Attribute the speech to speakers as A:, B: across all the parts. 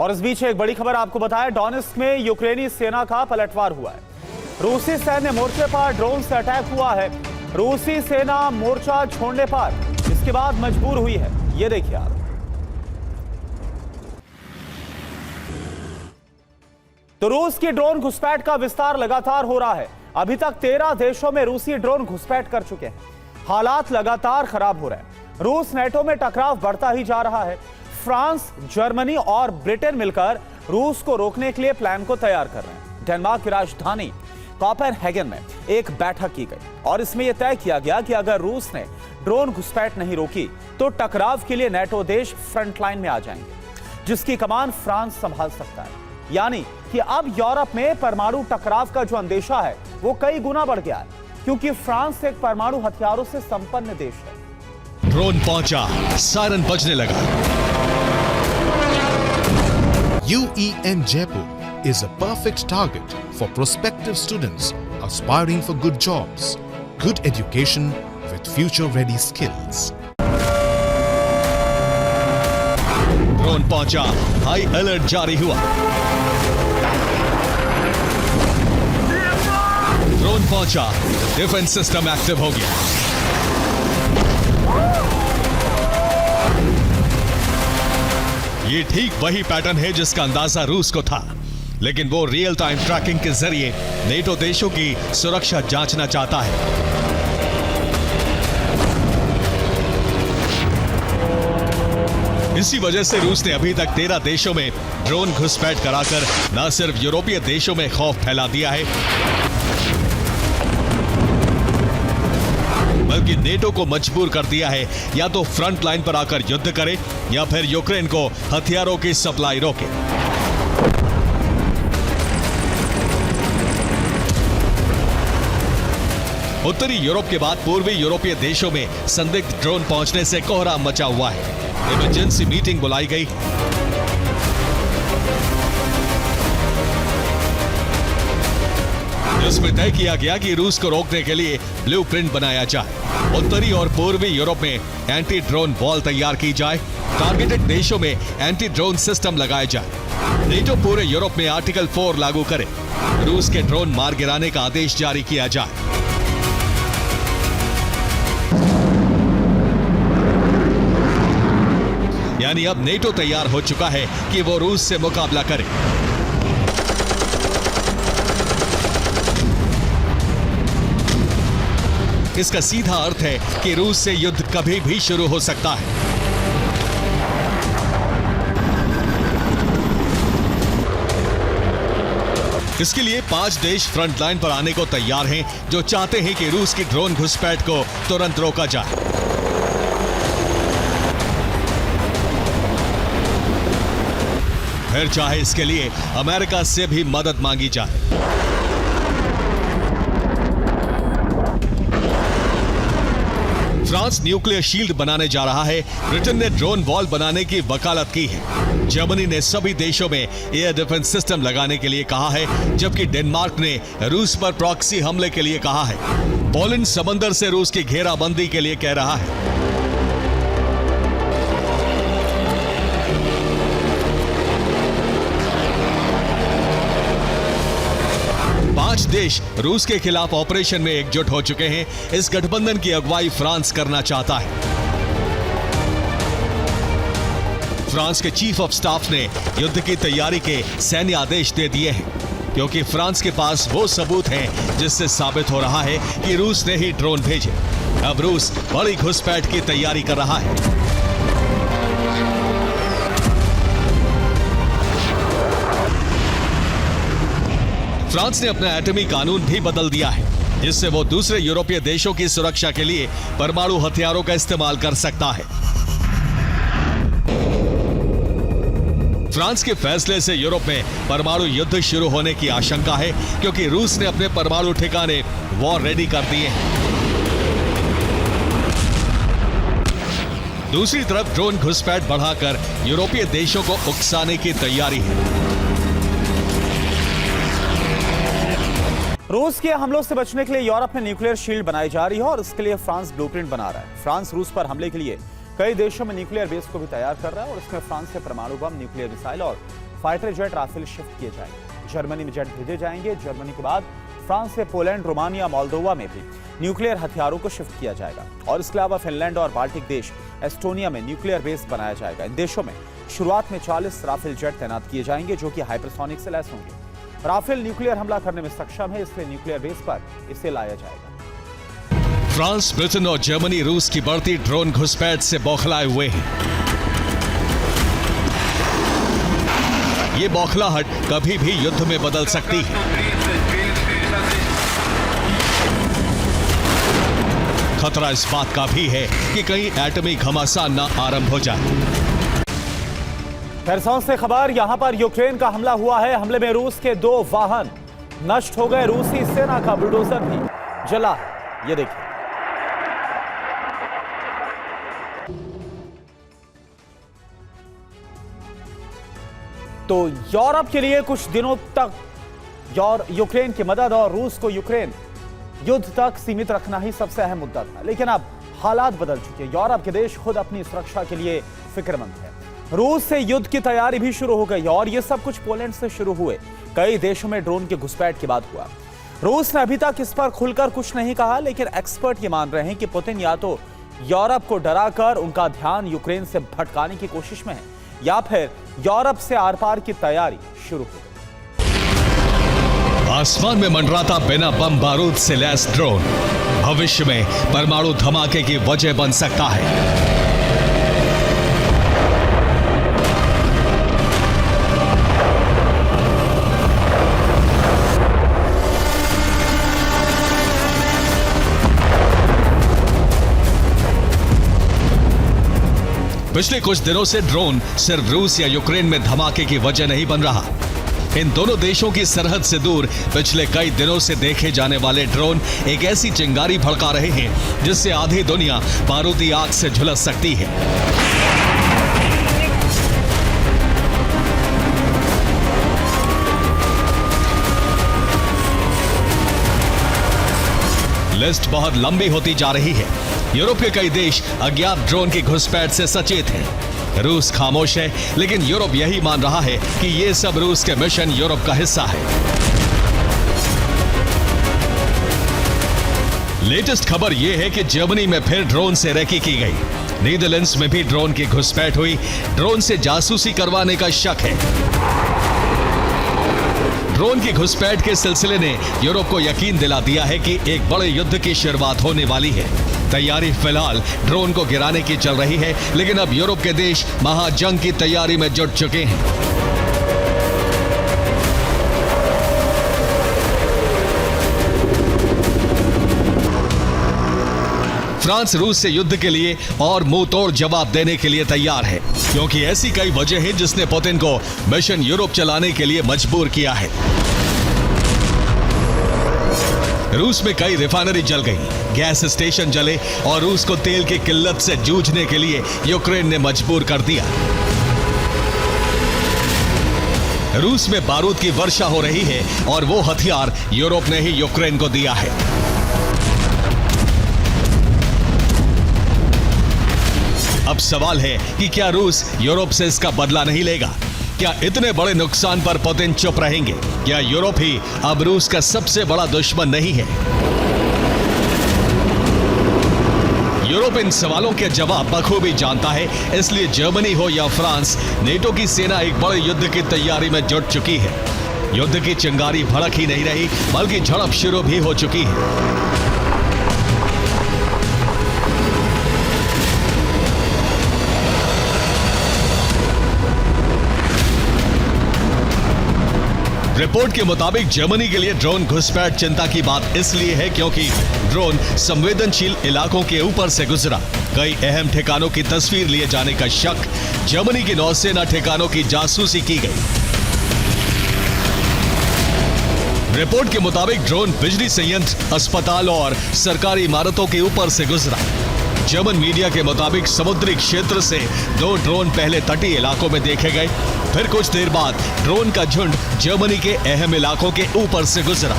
A: और इस बीच एक बड़ी खबर आपको बताएं, डोनेट्स्क में यूक्रेनी सेना का पलटवार हुआ है। रूसी सैन्य मोर्चे पर ड्रोन से अटैक हुआ है। रूसी सेना मोर्चा छोड़ने पर इसके बाद मजबूर हुई है। ये देखिए आप। तो रूस की ड्रोन घुसपैठ का विस्तार लगातार हो रहा है। अभी तक 13 देशों में रूसी ड्रोन घुसपैठ कर चुके हैं। हालात लगातार खराब हो रहे हैं। रूस नेटो में टकराव बढ़ता ही जा रहा है। फ्रांस, जर्मनी और ब्रिटेन मिलकर रूस को रोकने के लिए प्लान को तैयार कर रहे हैं। डेनमार्क की राजधानी कोपेनहेगन में एक बैठक की गई और इसमें यह तय किया गया कि अगर रूस ने ड्रोन घुसपैठ नहीं रोकी तो टकराव के लिए नेटो देश फ्रंटलाइन में आ जाएंगे, जिसकी कमान फ्रांस संभाल सकता है। यानी कि अब यूरोप में परमाणु टकराव का जो अंदेशा है वो कई गुना बढ़ गया है, क्योंकि फ्रांस एक परमाणु हथियारों से संपन्न देश है।
B: ड्रोन पहुंचा, सायरन बजने लगा।
C: UEN Jaipur is a perfect target for prospective students aspiring for good jobs, good education with future-ready skills.
B: Drone पहुंचा, हाई अलर्ट जारी हुआ। ड्रोन पहुंचा, डिफेंस सिस्टम एक्टिव हो गया। ये ठीक वही पैटर्न है जिसका अंदाजा रूस को था, लेकिन वो रियल टाइम ट्रैकिंग के जरिए नेटो देशों की सुरक्षा जांचना चाहता है। इसी वजह से रूस ने अभी तक 13 देशों में ड्रोन घुसपैठ कराकर न सिर्फ यूरोपीय देशों में खौफ फैला दिया है, बल्कि नेटो को मजबूर कर दिया है या तो फ्रंट लाइन पर आकर युद्ध करे या फिर यूक्रेन को हथियारों की सप्लाई रोके। उत्तरी यूरोप के बाद पूर्वी यूरोपीय देशों में संदिग्ध ड्रोन पहुंचने से कोहराम मचा हुआ है। इमरजेंसी मीटिंग बुलाई गई। इसमें तय किया गया कि रूस को रोकने के लिए ब्लूप्रिंट बनाया जाए। उत्तरी और पूर्वी यूरोप में एंटी ड्रोन वॉल तैयार की जाए। टारगेटेड देशों में एंटी ड्रोन सिस्टम लगाए जाए। नेटो पूरे यूरोप में आर्टिकल 4 लागू करे। रूस के ड्रोन मार गिराने का आदेश जारी किया जाए। यानी अब नेटो तैयार हो चुका है कि वो रूस से मुकाबला करे। इसका सीधा अर्थ है कि रूस से युद्ध कभी भी शुरू हो सकता है। इसके लिए 5 देश फ्रंट लाइन पर आने को तैयार हैं, जो चाहते हैं कि रूस की ड्रोन घुसपैठ को तुरंत रोका जाए। फिर चाहे इसके लिए अमेरिका से भी मदद मांगी जाए। फ्रांस न्यूक्लियर शील्ड बनाने जा रहा है। ब्रिटेन ने ड्रोन वॉल बनाने की वकालत की है। जर्मनी ने सभी देशों में एयर डिफेंस सिस्टम लगाने के लिए कहा है, जबकि डेनमार्क ने रूस पर प्रॉक्सी हमले के लिए कहा है। पोलैंड समंदर से रूस की घेराबंदी के लिए कह रहा है। देश रूस के खिलाफ ऑपरेशन में एकजुट हो चुके हैं। इस गठबंधन की अगुवाई फ्रांस करना चाहता है। फ्रांस के चीफ ऑफ स्टाफ ने युद्ध की तैयारी के सैन्य आदेश दे दिए हैं, क्योंकि फ्रांस के पास वो सबूत हैं जिससे साबित हो रहा है कि रूस ने ही ड्रोन भेजे। अब रूस बड़ी घुसपैठ की तैयारी कर रहा है। फ्रांस ने अपना एटमी कानून भी बदल दिया है, जिससे वो दूसरे यूरोपीय देशों की सुरक्षा के लिए परमाणु हथियारों का इस्तेमाल कर सकता है। फ्रांस के फैसले से यूरोप में परमाणु युद्ध शुरू होने की आशंका है, क्योंकि रूस ने अपने परमाणु ठिकाने वॉर रेडी कर दिए हैं। दूसरी तरफ ड्रोन घुसपैठ बढ़ाकर यूरोपीय देशों को उकसाने की तैयारी है।
A: रूस के हमलों से बचने के लिए यूरोप में न्यूक्लियर शील्ड बनाई जा रही है और इसके लिए फ्रांस ब्लूप्रिंट बना रहा है। फ्रांस रूस पर हमले के लिए कई देशों में न्यूक्लियर बेस को भी तैयार कर रहा है और इसमें फ्रांस के परमाणु बम, न्यूक्लियर मिसाइल और फाइटर जेट राफेल शिफ्ट किए जाएंगे। जर्मनी में जेट भेजे जाएंगे। जर्मनी के बाद फ्रांस से पोलैंड, रोमानिया, मोल्दोवा में भी न्यूक्लियर हथियारों को शिफ्ट किया जाएगा। और इसके अलावा फिनलैंड और बाल्टिक देश एस्टोनिया में न्यूक्लियर बेस बनाया जाएगा। इन देशों में शुरुआत में 40 राफेल जेट तैनात किए जाएंगे, जो कि हाइपरसोनिक से लैस होंगे। राफेल न्यूक्लियर हमला करने में सक्षम है, इसलिए न्यूक्लियर बेस पर इसे लाया जाएगा।
B: फ्रांस, ब्रिटेन और जर्मनी रूस की बढ़ती ड्रोन घुसपैठ से बौखलाए हुए हैं। ये बौखलाहट कभी भी युद्ध में बदल सकती है। खतरा इस बात का भी है कि कहीं एटमी घमासान न आरंभ हो जाए।
A: खरसों से खबर, यहां पर यूक्रेन का हमला हुआ है। हमले में रूस के 2 वाहन नष्ट हो गए। रूसी सेना का बुलडोजर भी जला। ये देखिए, तो यूरोप के लिए कुछ दिनों तक यूक्रेन की मदद और रूस को यूक्रेन युद्ध तक सीमित रखना ही सबसे अहम मुद्दा था। लेकिन अब हालात बदल चुके हैं। यूरोप के देश खुद अपनी सुरक्षा के लिए फिक्रमंद है। रूस से युद्ध की तैयारी भी शुरू हो गई और यह सब कुछ पोलैंड से शुरू हुए कई देशों में ड्रोन के घुसपैठ के बाद हुआ। रूस ने अभी तक इस पर खुलकर कुछ नहीं कहा, लेकिन एक्सपर्ट ये मान रहे हैं कि पुतिन या तो यूरोप को डराकर उनका ध्यान यूक्रेन से भटकाने की कोशिश में है, या फिर यूरोप से आर पार की तैयारी शुरू हो गई।
B: आसमान में मंडराता बिना बम बारूद से लैस ड्रोन भविष्य में परमाणु धमाके की वजह बन सकता है। पिछले कुछ दिनों से ड्रोन सिर्फ रूस या यूक्रेन में धमाके की वजह नहीं बन रहा। इन दोनों देशों की सरहद से दूर पिछले कई दिनों से देखे जाने वाले ड्रोन एक ऐसी चिंगारी भड़का रहे हैं जिससे आधी दुनिया बारूदी आग से झुलस सकती है। लिस्ट बहुत लंबी होती जा रही है। यूरोप के कई देश अज्ञात ड्रोन की घुसपैठ से सचेत हैं। रूस खामोश है, लेकिन यूरोप यही मान रहा है कि ये सब रूस के मिशन यूरोप का हिस्सा है। लेटेस्ट खबर यह है कि जर्मनी में फिर ड्रोन से रेकी की गई। नीदरलैंड्स में भी ड्रोन की घुसपैठ हुई। ड्रोन से जासूसी करवाने का शक है। ड्रोन की घुसपैठ के सिलसिले ने यूरोप को यकीन दिला दिया है कि एक बड़े युद्ध की शुरुआत होने वाली है। तैयारी फिलहाल ड्रोन को गिराने की चल रही है, लेकिन अब यूरोप के देश महाजंग की तैयारी में जुट चुके हैं। फ्रांस रूस से युद्ध के लिए और मुंह तोड़ जवाब देने के लिए तैयार है, क्योंकि ऐसी कई वजह हैं जिसने पुतिन को मिशन यूरोप चलाने के लिए मजबूर किया है। रूस में कई रिफाइनरी जल गई, गैस स्टेशन जले और रूस को तेल की किल्लत से जूझने के लिए यूक्रेन ने मजबूर कर दिया। रूस में बारूद की वर्षा हो रही है और वो हथियार यूरोप ने ही यूक्रेन को दिया है। अब सवाल है कि क्या रूस यूरोप से इसका बदला नहीं लेगा? क्या इतने बड़े नुकसान पर पुतिन चुप रहेंगे? क्या यूरोप ही अब रूस का सबसे बड़ा दुश्मन नहीं है? यूरोप इन सवालों के जवाब बखूबी जानता है, इसलिए जर्मनी हो या फ्रांस, नेटो की सेना एक बड़े युद्ध की तैयारी में जुट चुकी है। युद्ध की चिंगारी भड़क ही नहीं रही, बल्कि झड़प शुरू भी हो चुकी है। रिपोर्ट के मुताबिक जर्मनी के लिए ड्रोन घुसपैठ चिंता की बात इसलिए है क्योंकि ड्रोन संवेदनशील इलाकों के ऊपर से गुजरा। कई अहम ठिकानों की तस्वीर लिए जाने का शक। जर्मनी की नौसेना ठिकानों की जासूसी की गई। रिपोर्ट के मुताबिक ड्रोन बिजली संयंत्र, अस्पताल और सरकारी इमारतों के ऊपर से गुजरा। जर्मन मीडिया के मुताबिक समुद्री क्षेत्र से 2 ड्रोन पहले तटीय इलाकों में देखे गए, फिर कुछ देर बाद ड्रोन का झुंड जर्मनी के अहम इलाकों के ऊपर से गुजरा।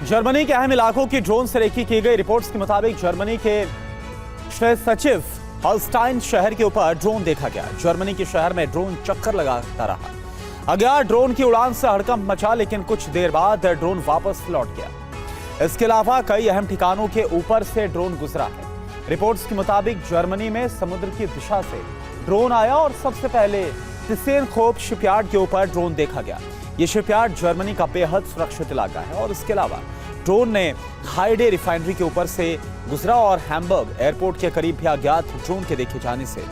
A: जर्मनी के अहम इलाकों की ड्रोन से रेकी की गई। रिपोर्ट्स के मुताबिक जर्मनी के सचिव हॉलस्टाइन शहर के ऊपर ड्रोन देखा गया। जर्मनी के शहर में ड्रोन चक्कर लगाता रहा। अज्ञात ड्रोन की उड़ान से हड़कंप मचा, लेकिन कुछ देर बाद ड्रोन वापस लौट गया। इसके अलावा कई अहम ठिकानों के ऊपर से ड्रोन गुजरा है। रिपोर्ट्स के मुताबिक जर्मनी में समुद्र की दिशा से ड्रोन आया और सबसे पहले तिसेनखोप शिपयार्ड के ऊपर ड्रोन देखा गया। यह शिपयार्ड जर्मनी का बेहद सुरक्षित इलाका है और इसके अलावा ड्रोन ने हाइडे रिफाइनरी के ऊपर से गुजरा और हैम्बर्ग एयरपोर्ट के करीब भी अज्ञात ड्रोन के देखे जाने से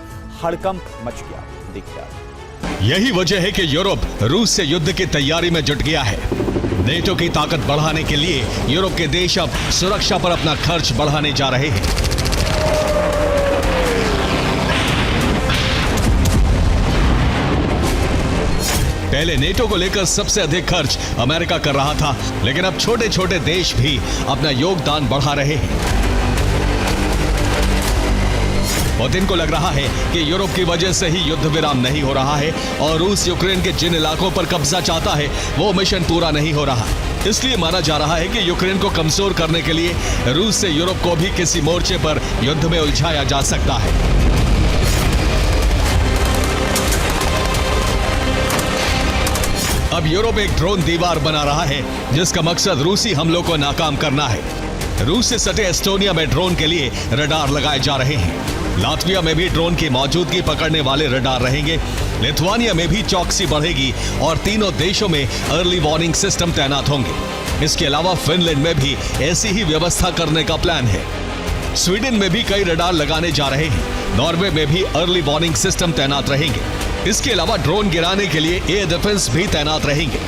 A: हड़कंप मच गया। देखिए,
B: यही वजह है कि यूरोप रूस से युद्ध की तैयारी में जुट गया है। नेटो की ताकत बढ़ाने के लिए यूरोप के देश अब सुरक्षा पर अपना खर्च बढ़ाने जा रहे हैं। पहले नेटो को लेकर सबसे अधिक खर्च अमेरिका कर रहा था, लेकिन अब छोटे छोटे देश भी अपना योगदान बढ़ा रहे हैं। पुतिन को लग रहा है कि यूरोप की वजह से ही युद्ध विराम नहीं हो रहा है और रूस यूक्रेन के जिन इलाकों पर कब्जा चाहता है वो मिशन पूरा नहीं हो रहा। इसलिए माना जा रहा है कि यूक्रेन को कमजोर करने के लिए रूस से यूरोप को भी किसी मोर्चे पर युद्ध में उलझाया जा सकता है। अब यूरोप एक ड्रोन दीवार बना रहा है जिसका मकसद रूसी हमलों को नाकाम करना है। रूस से सटे एस्टोनिया में ड्रोन के लिए रडार लगाए जा रहे हैं। लातविया में भी ड्रोन की मौजूदगी पकड़ने वाले रडार रहेंगे। लिथुआनिया में भी चौकसी बढ़ेगी और तीनों देशों में अर्ली वार्निंग सिस्टम तैनात होंगे। इसके अलावा फिनलैंड में भी ऐसी ही व्यवस्था करने का प्लान है। स्वीडन में भी कई रडार लगाने जा रहे हैं। नॉर्वे में भी अर्ली वार्निंग सिस्टम तैनात रहेंगे। इसके अलावा ड्रोन गिराने के लिए एयर डिफेंस भी तैनात रहेंगे।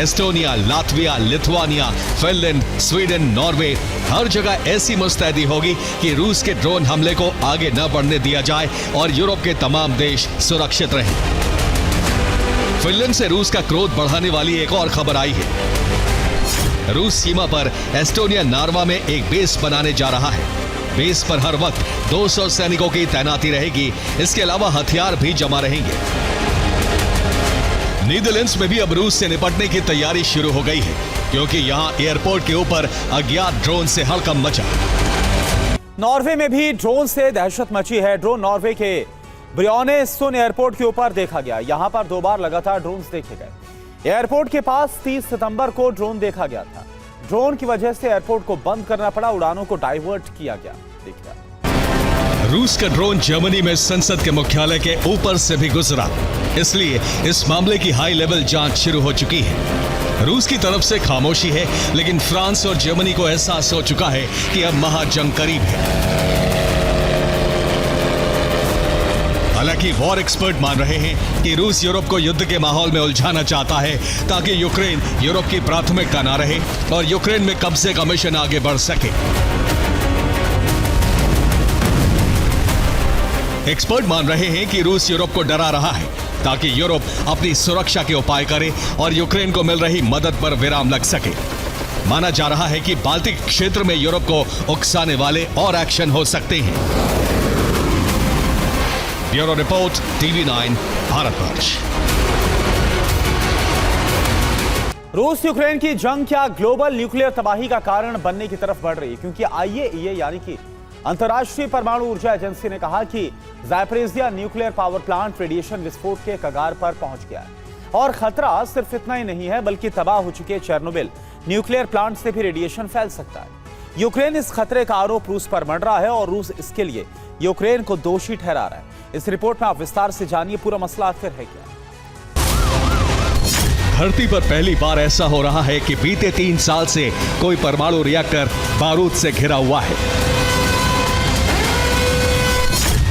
B: Estonia, Latvia, Lithuania, Finland, Sweden, Norway, हर जगह ऐसी मुस्तैदी होगी कि रूस के ड्रोन हमले को आगे न बढ़ने दिया जाए और यूरोप के तमाम देश सुरक्षित रहें। फिनलैंड से रूस का क्रोध बढ़ाने वाली एक और खबर आई है। रूस सीमा पर एस्टोनिया नार्वा में एक बेस बनाने जा रहा है। बेस पर हर वक्त 200 सैनिकों की तैनाती रहेगी। इसके अलावा हथियार भी जमा रहेंगे। नीदरलैंड्स में भी अब रूस से निपटने की तैयारी शुरू हो गई है, क्योंकि यहां एयरपोर्ट के ऊपर अज्ञात ड्रोन से हड़कंप मचा।
A: नॉर्वे में भी ड्रोन से दहशत मची है। ड्रोन नॉर्वे के ब्रियोनेसुंड एयरपोर्ट के ऊपर देखा गया। यहां पर 2 बार लगातार ड्रोन देखे गए। एयरपोर्ट के पास 30 सितंबर को ड्रोन देखा गया था। ड्रोन की वजह से एयरपोर्ट को बंद करना पड़ा, उड़ानों को डाइवर्ट किया गया। देखिए,
B: रूस का ड्रोन जर्मनी में संसद के मुख्यालय के ऊपर से भी गुजरा। इसलिए इस मामले की हाई लेवल जांच शुरू हो चुकी है। रूस की तरफ से खामोशी है, लेकिन फ्रांस और जर्मनी को एहसास हो चुका है कि अब महाजंग करीब है। हालांकि वॉर एक्सपर्ट मान रहे हैं कि रूस यूरोप को युद्ध के माहौल में उलझाना चाहता है ताकि यूक्रेन यूरोप की प्राथमिकता न रहे और यूक्रेन में कब्जे का मिशन आगे बढ़ सके। एक्सपर्ट मान रहे हैं कि रूस यूरोप को डरा रहा है ताकि यूरोप अपनी सुरक्षा के उपाय करे और यूक्रेन को मिल रही मदद पर विराम लग सके। माना जा रहा है कि बाल्टिक क्षेत्र में यूरोप को उकसाने वाले और एक्शन हो सकते हैं। Bureau report, TV9 Bharatvarsh.
A: रूस यूक्रेन की जंग क्या ग्लोबल न्यूक्लियर तबाही का कारण बनने की तरफ बढ़ रही है, क्योंकि IAEA यानी कि अंतर्राष्ट्रीय परमाणु ऊर्जा एजेंसी ने कहा कि Zaporizhzhia nuclear power plant radiation विस्फोट के कगार पर पहुंच गया है। और खतरा सिर्फ इतना ही नहीं है, बल्कि तबाह हो चुके चेर्नोबिल न्यूक्लियर प्लांट से भी रेडिएशन फैल सकता है। यूक्रेन इस खतरे का आरोप रूस पर मढ़ रहा है और रूस इसके लिए यूक्रेन को दोषी ठहरा रहा है। इस रिपोर्ट में आप विस्तार से जानिए पूरा मसला आखिर है क्या।
B: धरती पर पहली बार ऐसा हो रहा है कि बीते 3 साल से कोई परमाणु रिएक्टर बारूद से घिरा हुआ है।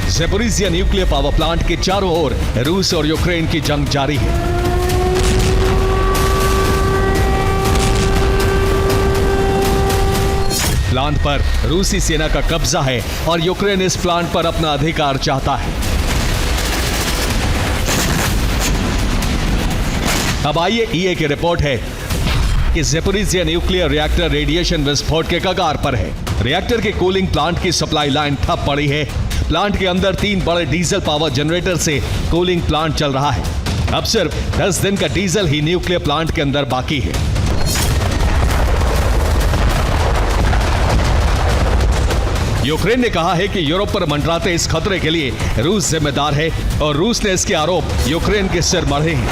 B: ज़ैपोरिज़िया न्यूक्लियर पावर प्लांट के चारों ओर रूस और यूक्रेन की जंग जारी है। प्लांट पर रूसी सेना का कब्जा है और यूक्रेन इस प्लांट पर अपना अधिकार चाहता है। अब IAEA की रिपोर्ट है कि ज़ैपोरिज़िया न्यूक्लियर रिएक्टर रेडिएशन विस्फोट के कगार पर है। रिएक्टर के कूलिंग प्लांट की सप्लाई लाइन ठप पड़ी है। प्लांट के अंदर 3 बड़े डीजल पावर जनरेटर से कूलिंग प्लांट चल रहा है। अब सिर्फ 10 दिन का डीजल ही न्यूक्लियर प्लांट के अंदर बाकी है। यूक्रेन ने कहा है कि यूरोप पर मंडराते इस खतरे के लिए रूस जिम्मेदार है और रूस ने इसके आरोप यूक्रेन के सिर मढ़े हैं।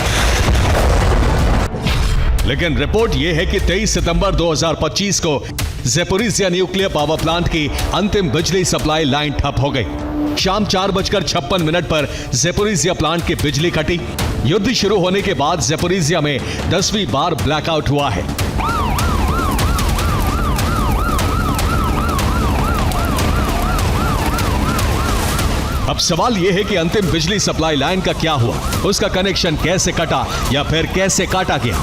B: लेकिन रिपोर्ट यह है कि 23 सितंबर 2025 को ज़ेपोरिज़िया न्यूक्लियर पावर प्लांट की अंतिम बिजली सप्लाई लाइन ठप हो गई। शाम 4:56 पर ज़ेपोरिज़िया प्लांट की बिजली कटी। युद्ध शुरू होने के बाद ज़ेपोरिज़िया में 10वीं बार ब्लैकआउट हुआ है। अब सवाल यह है कि अंतिम बिजली सप्लाई लाइन का क्या हुआ, उसका कनेक्शन कैसे कटा या फिर कैसे काटा गया।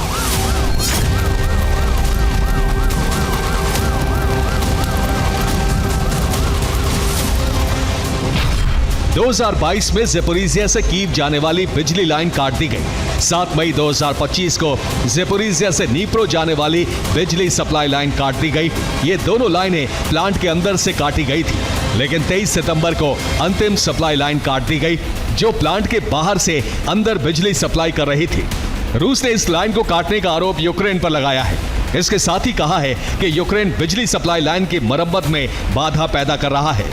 B: 2022 में ज़ेपोरिज़िया से कीव जाने वाली बिजली लाइन काट दी गई। 7 मई 2025 को ज़ेपोरिज़िया से नीप्रो जाने वाली बिजली सप्लाई लाइन काट दी गई। ये दोनों लाइनें प्लांट के अंदर से काटी गई थी, लेकिन 23 सितंबर को अंतिम सप्लाई लाइन काट दी गई, जो प्लांट के बाहर से अंदर बिजली सप्लाई कर रही थी। रूस ने इस लाइन को काटने का आरोप यूक्रेन पर लगाया है। इसके साथ ही कहा है कि यूक्रेन बिजली सप्लाई लाइन की मरम्मत में बाधा पैदा कर रहा है।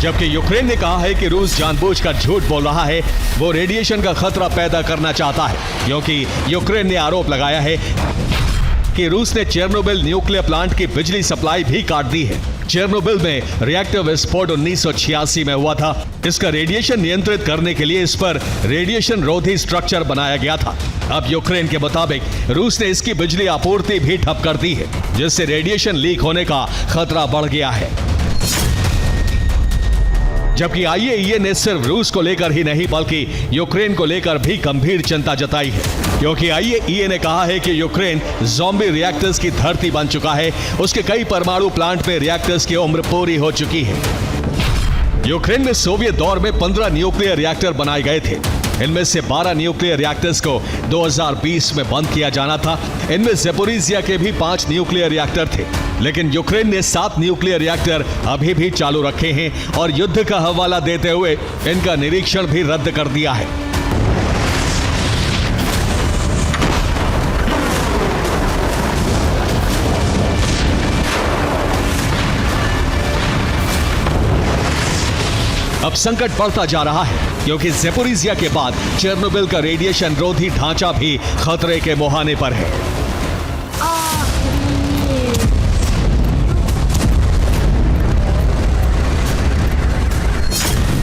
B: जबकि यूक्रेन ने कहा है कि रूस जानबूझकर झूठ बोल रहा है, वो रेडिएशन का खतरा पैदा करना चाहता है, क्योंकि यूक्रेन ने आरोप लगाया है कि रूस ने चेर्नोबिल न्यूक्लियर प्लांट की बिजली सप्लाई भी काट दी है। चेर्नोबिल में रिएक्टर विस्फोट 1986 में हुआ था। इसका रेडिएशन नियंत्रित करने के लिए इस पर रेडिएशन रोधी स्ट्रक्चर बनाया गया था। अब यूक्रेन के मुताबिक रूस ने इसकी बिजली आपूर्ति भी ठप कर दी है, जिससे रेडिएशन लीक होने का खतरा बढ़ गया है। जबकि आईएईए ने सिर्फ रूस को लेकर ही नहीं बल्कि यूक्रेन को लेकर भी गंभीर चिंता जताई है, क्योंकि आईएईए ने कहा है कि यूक्रेन ज़ॉम्बी रिएक्टर्स की धरती बन चुका है। उसके कई परमाणु प्लांट में रिएक्टर्स की उम्र पूरी हो चुकी है। यूक्रेन में सोवियत दौर में 15 न्यूक्लियर रिएक्टर बनाए गए थे। इनमें से 12 न्यूक्लियर रिएक्टर्स को 2020 में बंद किया जाना था। इनमें ज़ेपोरिज़िया के भी 5 न्यूक्लियर रिएक्टर थे, लेकिन यूक्रेन ने 7 न्यूक्लियर रिएक्टर अभी भी चालू रखे हैं और युद्ध का हवाला देते हुए इनका निरीक्षण भी रद्द कर दिया है। अब संकट बढ़ता जा रहा है, क्योंकि ज़ेपोरिज़िया के बाद चेर्नोबिल का रेडिएशन रोधी ढांचा भी खतरे के मुहाने पर है।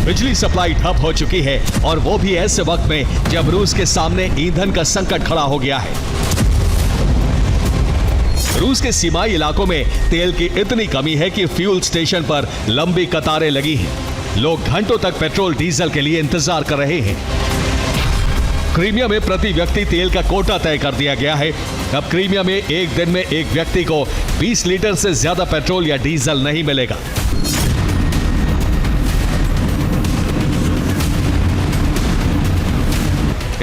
B: बिजली सप्लाई ठप हो चुकी है, और वो भी ऐसे वक्त में जब रूस के सामने ईंधन का संकट खड़ा हो गया है। रूस के सीमाई इलाकों में तेल की इतनी कमी है कि फ्यूल स्टेशन पर लंबी कतारें लगी हैं। लोग घंटों तक पेट्रोल डीजल के लिए इंतजार कर रहे हैं। क्रीमिया में प्रति व्यक्ति तेल का कोटा तय कर दिया गया है। अब क्रीमिया में एक दिन में एक व्यक्ति को 20 लीटर से ज्यादा पेट्रोल या डीजल नहीं मिलेगा।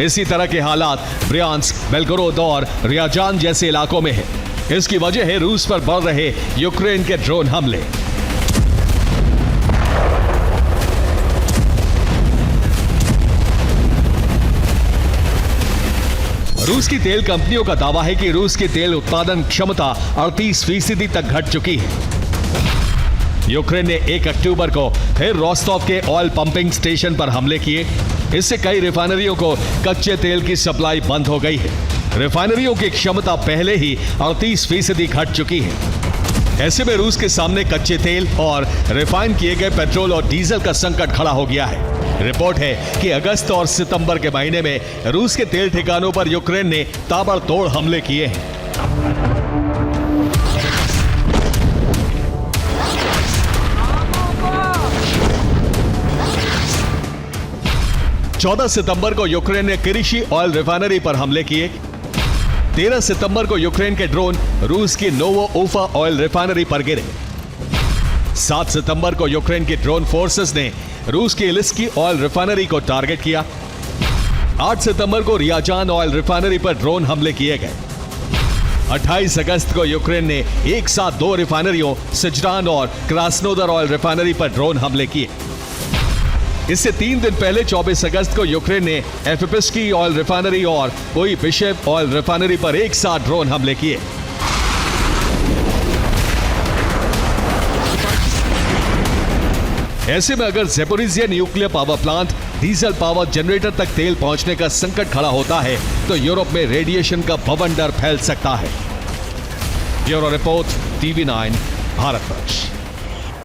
B: इसी तरह के हालात ब्रियांस्क, बेलगोरोद और रियाजान जैसे इलाकों में है। इसकी वजह है रूस पर बढ़ रहे यूक्रेन के ड्रोन हमले। रूस की तेल कंपनियों का दावा है कि रूस की तेल उत्पादन क्षमता 38% तक घट चुकी है। यूक्रेन ने 1 अक्टूबर को फिर रोस्टोव के ऑयल पंपिंग स्टेशन पर हमले किए। इससे कई रिफाइनरियों को कच्चे तेल की सप्लाई बंद हो गई है। रिफाइनरियों की क्षमता पहले ही 38% घट चुकी है। ऐसे में रूस के सामने कच्चे तेल और रिफाइन किए गए पेट्रोल और डीजल का संकट खड़ा हो गया है। रिपोर्ट है कि अगस्त और सितंबर के महीने में रूस के तेल ठिकानों पर यूक्रेन ने ताबड़तोड़ हमले किए हैं। 14 सितंबर को यूक्रेन ने किरीशी ऑयल रिफाइनरी पर हमले किए। 13 सितंबर को यूक्रेन के ड्रोन रूस की नोवो उफा ऑयल रिफाइनरी पर गिरे। 7 सितंबर को यूक्रेन की ड्रोन फोर्सेस ने रूस की इलिस्की ऑयल रिफाइनरी को टारगेट किया। 8 सितंबर को रियाजान ऑयल रिफाइनरी पर ड्रोन हमले किए गए। 28 अगस्त को यूक्रेन ने एक साथ 2 रिफाइनरियों सिजरान और क्रास्नोदर ऑयल रिफाइनरी पर ड्रोन हमले किए। इससे 3 दिन पहले 24 अगस्त को यूक्रेन ने एफएपीएसकी ऑयल रिफाइनरी और कोई बिशेफ ऑयल रिफाइनरी पर एक साथ ड्रोन हमले किए। ऐसे में अगर Zaporizhzhia nuclear power plant diesel power generator तक तेल पहुंचने का संकट खड़ा होता है तो यूरोप में रेडिएशन का भवंडर फैल सकता है। Bureau report, TV9, Bharatvarsh.